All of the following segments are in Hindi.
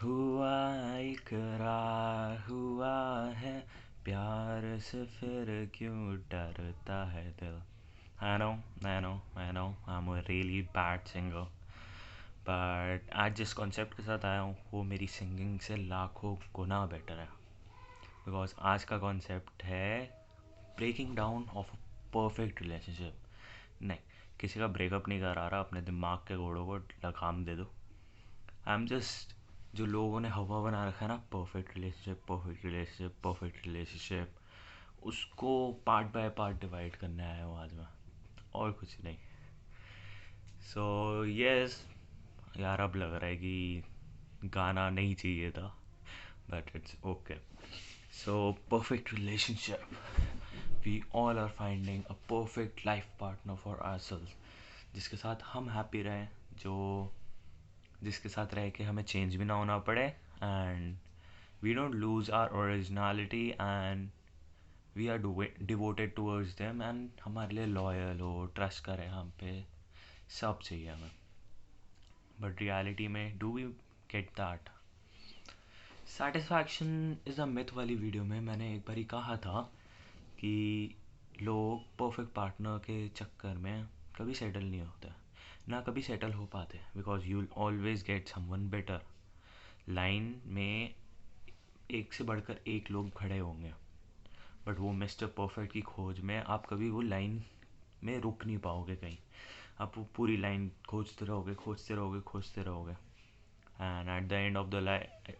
हुआ इकरार हुआ है प्यार से फिर क्यों डरता है दिल। I know I'm a really bad singer, but आज जिस कॉन्सेप्ट के साथ आया हूँ वो मेरी सिंगिंग से लाखों गुना बेटर है। बिकॉज आज का कॉन्सेप्ट है breaking down of a perfect relationship. नहीं, किसी का ब्रेकअप नहीं करा रहा, अपने दिमाग के घोड़ों को लगाम दे दो। आई एम जस्ट, जो लोगों ने हवा बना रखा है ना, perfect relationship perfect relationship perfect relationship, उसको पार्ट बाय पार्ट डिवाइड करने आया हूँ आज मैं, और कुछ नहीं। सो यस यार, अब लग रहा है कि गाना नहीं चाहिए था, but it's okay. So perfect relationship, we all are finding a perfect life partner for ourselves, जिसके साथ हम हैप्पी रहें, जो जिसके साथ रह के हमें चेंज भी ना होना पड़े, and we don't lose our originality, and we are devoted towards them, and हमारे लिए लॉयल हो, ट्रस्ट करें हम पे, सब चाहिए हमें। बट रियलिटी में do we get that satisfaction? Is a myth वाली वीडियो में मैंने एक बार ही कहा था कि लोग परफेक्ट पार्टनर के चक्कर में कभी सेटल नहीं होते, ना कभी सेटल हो पाते, because you will always get someone better. Line में एक से बढ़कर एक लोग खड़े होंगे, बट वो मिस्टर परफेक्ट की खोज में आप कभी वो लाइन में रुक नहीं पाओगे कहीं। आप वो पूरी लाइन खोजते रहोगे खोजते रहोगे खोजते रहोगे, and at the end of the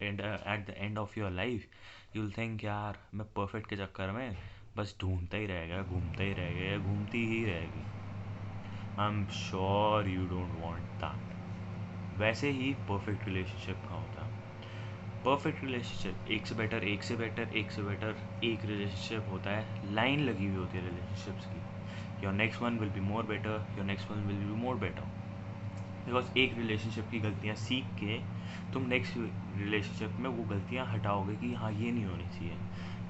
at the end of your life you will think, यार मैं परफेक्ट के चक्कर में बस ढूंढता ही रहेगा, घूमता ही रहेगा, या घूमती ही रहेगी। I am sure you don't want that. वैसे ही परफेक्ट रिलेशनशिप का होता है। परफेक्ट रिलेशनशिप एक से बेटर एक से बेटर एक से बेटर एक रिलेशनशिप होता है, लाइन लगी हुई होती है रिलेशनशिप्स की। Your next one will be more better, your next one will be more better. Because एक रिलेशनशिप की गलतियाँ सीख के तुम नेक्स्ट रिलेशनशिप में वो गलतियाँ हटाओगे कि हाँ ये नहीं होनी चाहिए।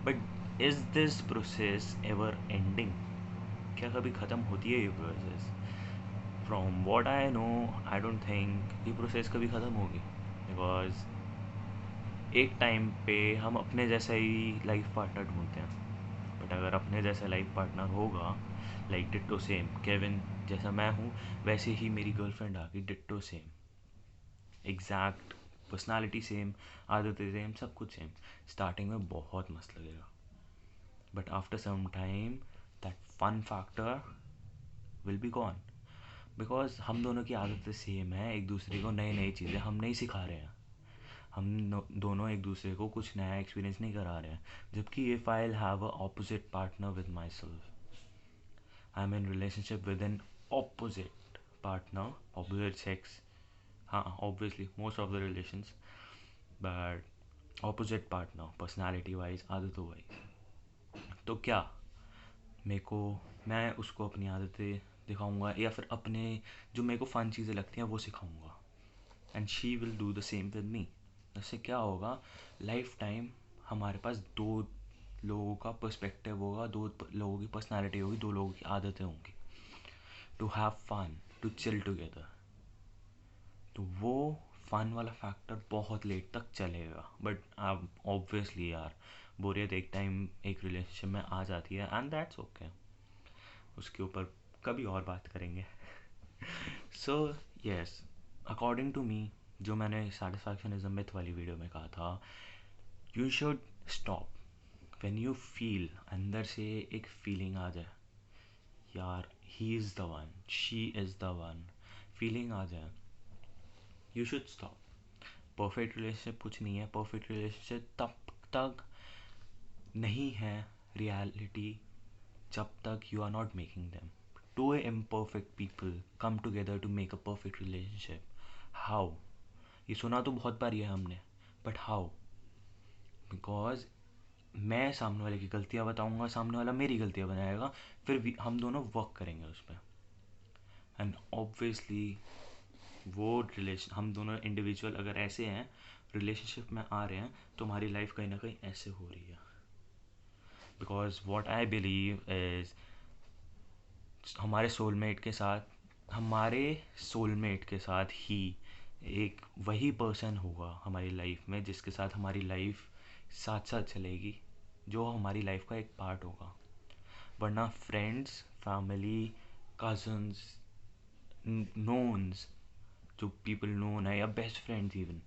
But is this process ever ending? क्या कभी ख़त्म होती है ये process? From what I know, I don't think ये प्रोसेस कभी ख़त्म होगी। बिकॉज एक टाइम पे हम अपने जैसा ही लाइफ पार्टनर ढूंढते हैं, बट अगर अपने जैसा लाइफ पार्टनर होगा, लाइक डिट्टो सेम, केविन जैसा मैं हूँ वैसे ही मेरी गर्लफ्रेंड आ गई, ditto same, exact personality same, आदतें सेम, सब कुछ सेम। स्टार्टिंग में बहुत मस्त लगेगा, but after some time that fun factor will be gone. Because हम दोनों की आदतें सेम है, एक दूसरे को नई नई चीज़ें हम नहीं सिखा रहे हैं, हम दोनों एक दूसरे को कुछ नया एक्सपीरियंस नहीं करा रहे हैं। जबकि if I have a opposite partner with myself, I am in relationship with an opposite partner, opposite sex, हाँ obviously most of the relations, but opposite partner personality wise, आदतों वाइज, तो क्या मेरे को, मैं उसको अपनी आदतें दिखाऊंगा, या फिर अपने जो मेरे को फ़न चीज़ें लगती हैं वो सिखाऊंगा, and she will do the same with me. इससे क्या होगा, लाइफ टाइम हमारे पास दो लोगों का पर्सपेक्टिव होगा, दो लोगों की पर्सनालिटी होगी, दो लोगों की आदतें होंगी, to have fun, to chill together. तो वो फन वाला फैक्टर बहुत लेट तक चलेगा, बट अब ऑब्वियसली यार बोरियत एक टाइम एक रिलेशनशिप में आ जाती है, एंड दैट्स ओके। उसके ऊपर कभी और बात करेंगे। So yes, according to me, जो मैंने सेटिस्फैक्शन इज अ मिथ वाली वीडियो में कहा था, you should stop when you feel, अंदर से एक फीलिंग आ जाए, यार he is the one, she is the one, feeling आ जाए, you should stop. Perfect relationship कुछ नहीं है, परफेक्ट रिलेशनशिप तब तक नहीं है रियलिटी जब तक you are not making them. Two imperfect people come together to make a perfect relationship. How? ये सुना तो बहुत बार है हमने, बट हाउ? बिकॉज मैं सामने वाले की गलतियाँ बताऊँगा, सामने वाला मेरी गलतियाँ बनाएगा, फिर हम दोनों वर्क करेंगे उस पर, एंड ऑब्वियसली वो रिलेशन, हम दोनों इंडिविजुअल अगर ऐसे हैं रिलेशनशिप में आ रहे हैं, तो हमारी लाइफ कहीं ना कहीं ऐसे हो रही है। Because what I believe is, हमारे सोलमेट के साथ ही एक वही पर्सन होगा हमारी लाइफ में जिसके साथ हमारी लाइफ साथ साथ चलेगी, जो हमारी लाइफ का एक पार्ट होगा। वरना फ्रेंड्स, फैमिली, कजन्स, नोन्स, जो पीपल नोन है या बेस्ट फ्रेंड्स इवन,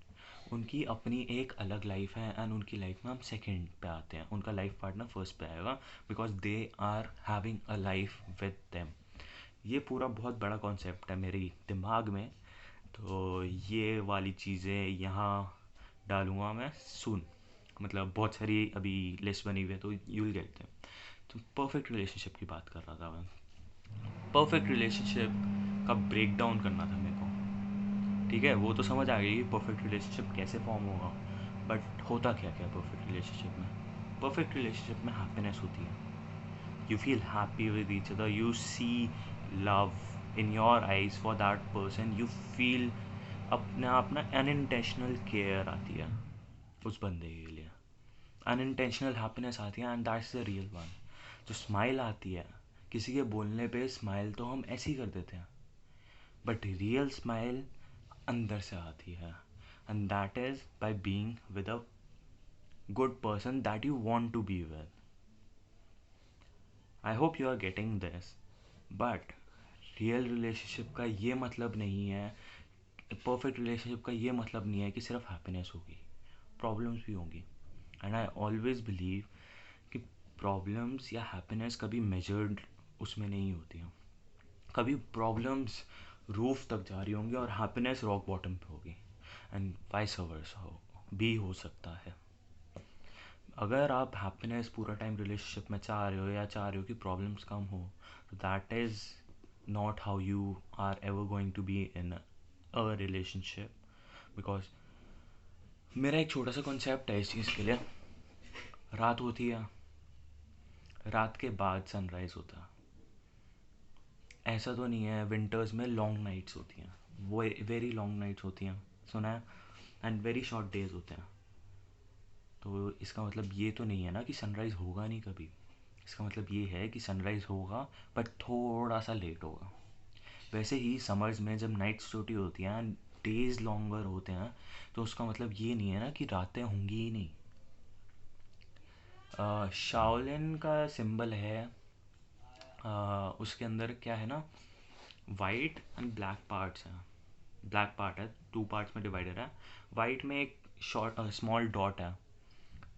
उनकी अपनी एक अलग लाइफ है एंड उनकी लाइफ में हम सेकंड पे आते हैं, उनका लाइफ पार्टनर फर्स्ट पे आएगा because they are having a life with them. ये पूरा बहुत बड़ा कॉन्सेप्ट है मेरे दिमाग में, तो ये वाली चीज़ें यहाँ डालूँगा मैं सुन। मतलब बहुत सारी अभी लिस्ट बनी हुई है तो यूल गेट देम। तो परफेक्ट रिलेशनशिप की बात कर रहा था मैं। परफेक्ट रिलेशनशिप का ब्रेक डाउन करना था मेरे को। ठीक है, वो तो समझ आ गई परफेक्ट रिलेशनशिप कैसे फॉर्म होगा, बट होता क्या क्या परफेक्ट रिलेशनशिप में। परफेक्ट रिलेशनशिप में हैप्पीनेस होती है, you feel happy with each other, you see love in your eyes for that person, you feel अपने आप ना अनइंटेंशनल केयर आती है उस बंदे के लिए, अनइंटेंशनल हैप्पीनेस आती है and that's the real one. जो स्माइल आती है किसी के बोलने पे, स्माइल तो हम ऐसे ही कर देते हैं, बट रियल स्माइल अंदर से आती है and that is by being with a good person that you want to be with. I hope you are getting this. But real relationship का ये मतलब नहीं है, परफेक्ट रिलेशनशिप का ये मतलब नहीं है कि सिर्फ हैप्पीनेस होगी, प्रॉब्लम्स भी होंगी। एंड आई ऑलवेज बिलीव कि प्रॉब्लम्स या हैप्पीनेस कभी मेजर्ड उसमें नहीं होती हैं। कभी प्रॉब्लम्स रूफ तक जा रही होंगी और हैप्पीनेस रॉक बॉटम पे होगी, एंड वाइस वर्सा हो भी हो सकता है। अगर आप हैप्पीनेस पूरा टाइम रिलेशनशिप में चाह रहे हो या चाह रहे हो कि प्रॉब्लम्स कम हो, तो that is not how you are ever going to be in a relationship. Because मेरा एक छोटा सा कॉन्सेप्ट है इस चीज़ के लिए। रात होती है, रात के बाद सनराइज़ होता है। ऐसा तो नहीं है, विंटर्स में लॉन्ग नाइट्स होती हैं, वो वेरी लॉन्ग नाइट्स होती हैं, सुना है, एंड वेरी शॉर्ट डेज होते हैं। तो इसका मतलब ये तो नहीं है ना कि सनराइज़ होगा नहीं कभी। इसका मतलब ये है कि सनराइज़ होगा बट थोड़ा सा लेट होगा। वैसे ही समर्स में जब नाइट्स छोटी होती हैं, डेज लॉन्गर होते हैं, तो उसका मतलब ये नहीं है ना कि रातें होंगी ही नहीं। शाओलिन का सिंबल है, उसके अंदर क्या है ना, वाइट एंड ब्लैक पार्ट्स हैं। ब्लैक पार्ट है, टू पार्ट्स में डिवाइडेड है। वाइट में एक शॉर्ट स्मॉल डॉट है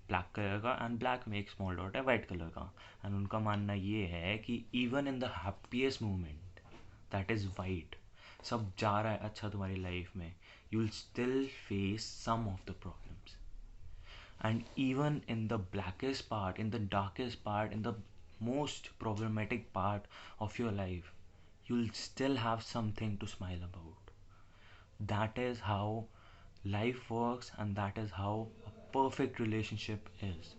ब्लैक कलर का, एंड ब्लैक में एक स्मॉल डॉट है वाइट कलर का। एंड उनका मानना ये है कि even in the happiest moment that is white, सब जा रहा है अच्छा तुम्हारी लाइफ में, you will still face some of the problems. And even in the blackest part, in the darkest part, in the most problematic part of your life, you'll still have something to smile about. That is how life works, and that is how a perfect relationship is.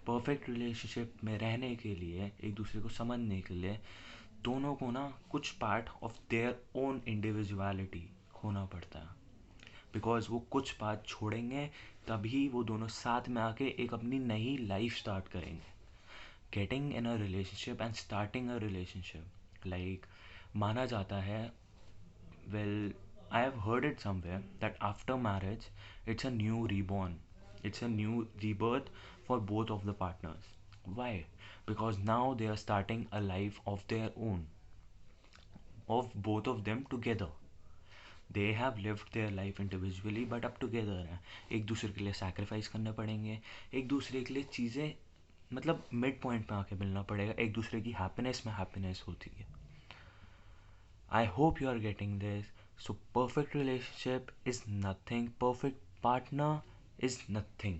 Perfect relationship में रहने के लिए, एक दूसरे को समझने के लिए, दोनों को ना कुछ part of their own individuality खोना पड़ता है। बिकॉज वो कुछ बात छोड़ेंगे तभी वो दोनों साथ में आके एक अपनी नई लाइफ स्टार्ट करेंगे। Getting in a relationship and starting a relationship, like माना जाता है, well I have heard it somewhere that after marriage it's a new reborn, it's a new rebirth for both of the partners. Why? Because now they are starting a life of their own, of both of them together. They have lived their life individually but अब टुगेदर हैं। एक दूसरे के लिए सैक्रिफाइस करने पड़ेंगे, एक दूसरे के लिए चीज़ें, मतलब मिड पॉइंट पे आके मिलना पड़ेगा। एक दूसरे की हैप्पीनेस में हैप्पीनेस होती है। I hope you are getting this. So perfect relationship is nothing, perfect partner is nothing.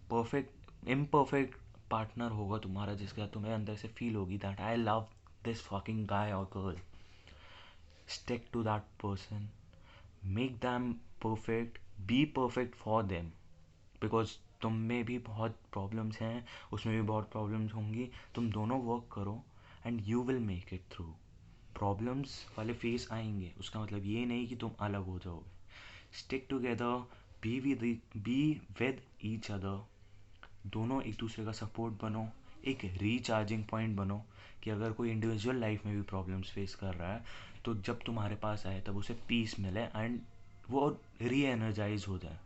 Perfect imperfect partner होगा तुम्हारा जिसका तुम्हें अंदर से फील होगी that I love this fucking guy और girl. Stick to that person, make them perfect, be perfect for them. Because तुम में भी बहुत प्रॉब्लम्स हैं, उसमें भी बहुत प्रॉब्लम्स होंगी, तुम दोनों वर्क करो and you will make it through. Problems वाले फेस आएंगे, उसका मतलब ये नहीं कि तुम अलग हो जाओगे। Stick together, be with each other. दोनों एक दूसरे का सपोर्ट बनो, एक रिचार्जिंग पॉइंट बनो, कि अगर कोई इंडिविजुअल लाइफ में भी प्रॉब्लम्स फेस कर रहा है तो जब तुम्हारे पास आए तब उसे पीस मिले एंड वो री एनर्जाइज हो जाए,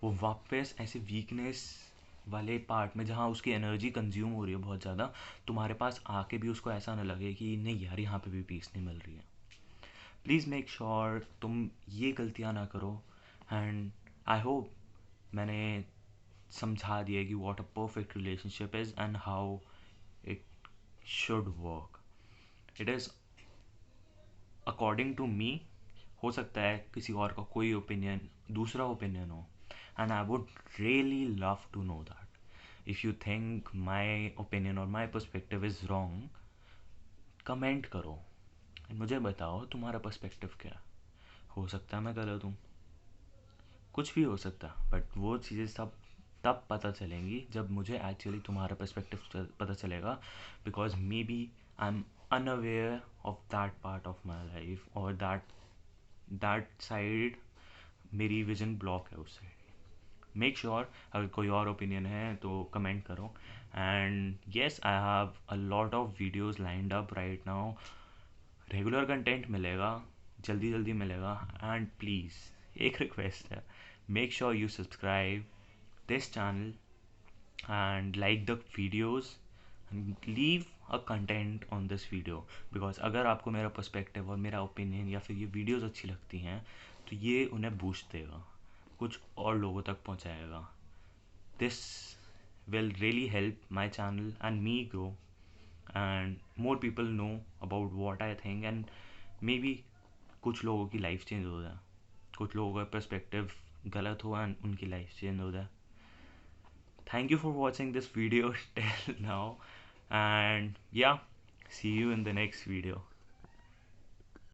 वो वापस ऐसे वीकनेस वाले पार्ट में जहाँ उसकी एनर्जी कंज्यूम हो रही है बहुत ज़्यादा, तुम्हारे पास आके भी उसको ऐसा ना लगे कि नहीं यार यहाँ पे भी पीस नहीं मिल रही है। प्लीज़ मेक श्योर तुम ये गलतियाँ ना करो। एंड आई होप मैंने समझा दिया कि what a perfect relationship is and how it should work. It is according to me. हो सकता है किसी और का कोई ओपिनियन, दूसरा ओपिनियन हो, and I would really love to know that. If you think my opinion और my perspective is wrong, comment करो एंड मुझे बताओ तुम्हारा पर्सपेक्टिव क्या है। हो सकता है मैं गलत हूँ, कुछ भी हो सकता, बट वो चीज़ें सब तब पता चलेंगी जब मुझे एक्चुअली तुम्हारा पर्सपेक्टिव पता चलेगा, because may be I am unaware of that part of my life, और दैट साइड मेरी विजन ब्लॉक है उस साइड। मेक श्योर अगर कोई और ओपिनियन है तो कमेंट करो। And yes, I have a lot of videos lined up right now. Regular content मिलेगा, जल्दी जल्दी मिलेगा। एंड प्लीज़ एक रिक्वेस्ट है, make sure you subscribe this channel and like the videos and leave a content on this video, because अगर आपको मेरा पर्सपेक्टिव और मेरा ओपिनियन या फिर ये वीडियोस अच्छी लगती हैं तो ये उन्हें बूस्ट देगा, कुछ और लोगों तक पहुंचाएगा। This will really help my channel and me grow, and more people know about what I think, and maybe कुछ लोगों की लाइफ चेंज हो जाए, कुछ लोगों का पर्सपेक्टिव गलत हो एंड उनकी लाइफ चेंज हो जाए। Thank you for watching this video till now, and yeah, see you in the next video.